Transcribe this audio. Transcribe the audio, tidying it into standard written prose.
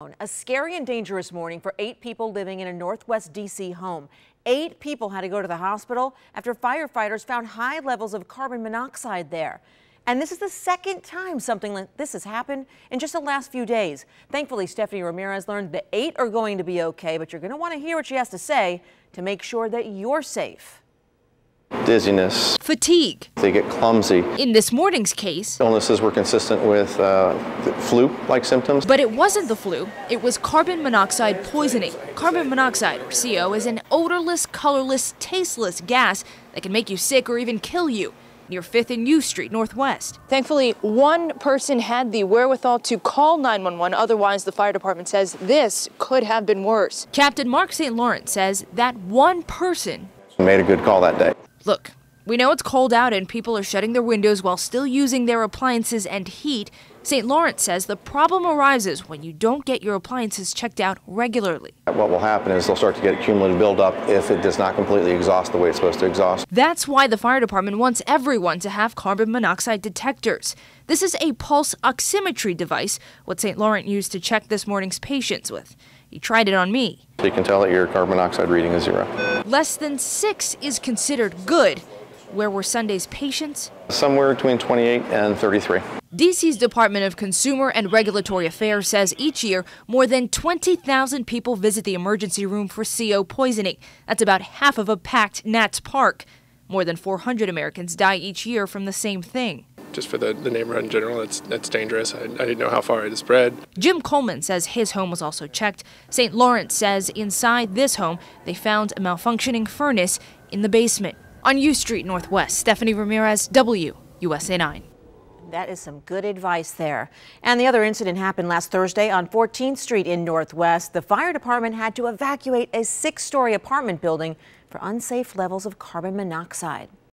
A scary and dangerous morning for 8 people living in a Northwest D.C. home. 8 people had to go to the hospital after firefighters found high levels of carbon monoxide there. And this is the second time something like this has happened in just the last few days. Thankfully, Stephanie Ramirez learned the 8 are going to be okay, but you're going to want to hear what she has to say to make sure that you're safe. Dizziness, fatigue. they get clumsy. In this morning's case, Illnesses were consistent with flu-like symptoms. but it wasn't the flu, it was carbon monoxide poisoning. Carbon monoxide, or CO, is an odorless, colorless, tasteless gas that can make you sick or even kill you. Near 5th and U Street Northwest. Thankfully, one person had the wherewithal to call 911. Otherwise, the fire department says this could have been worse. Captain Mark St. Laurent says that one person Made a good call that day. Look, we know it's cold out and people are shutting their windows while still using their appliances and heat. St. Laurent says the problem arises when you don't get your appliances checked out regularly. What will happen is they'll start to get cumulative buildup if it does not completely exhaust the way it's supposed to exhaust. That's why the fire department wants everyone to have carbon monoxide detectors. This is a pulse oximetry device, what St. Laurent used to check this morning's patients with. He tried it on me. So you can tell that your carbon monoxide reading is 0. Less than 6 is considered good. Where were Sunday's patients? Somewhere between 28 and 33. DC's Department of Consumer and Regulatory Affairs says each year more than 20,000 people visit the emergency room for CO poisoning. That's about half of a packed Nats Park. More than 400 Americans die each year from the same thing. Just for the neighborhood in general, that's dangerous. I didn't know how far it had spread. Jim Coleman says his home was also checked. St. Laurent says inside this home, they found a malfunctioning furnace in the basement. On U Street Northwest, Stephanie Ramirez, WUSA 9. That is some good advice there. And the other incident happened last Thursday on 14th Street in Northwest. The fire department had to evacuate a 6-story apartment building for unsafe levels of carbon monoxide.